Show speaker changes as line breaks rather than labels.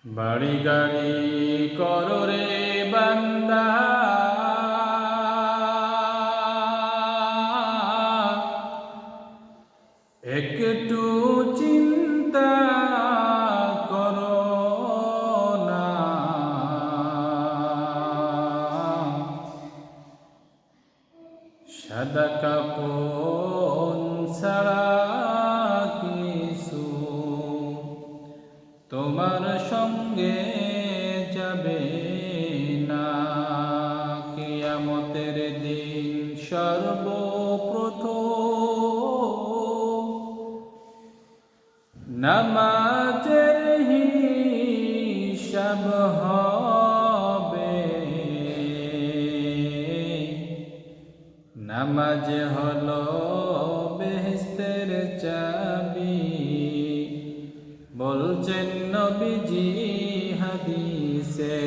বাড়ি গাড়ি করো রে বান্দা, একটু চিন্তা করো না। সাদা কাপড় ছাড়া কিছু তোমার সঙ্গে যাবে না। কিয়ামতের দিন সর্বপ্রথম নামাজের হিসাব হবে। নামাজ হলো বেহেশতের চাবি, বলছেন নবীজি হাদিসে।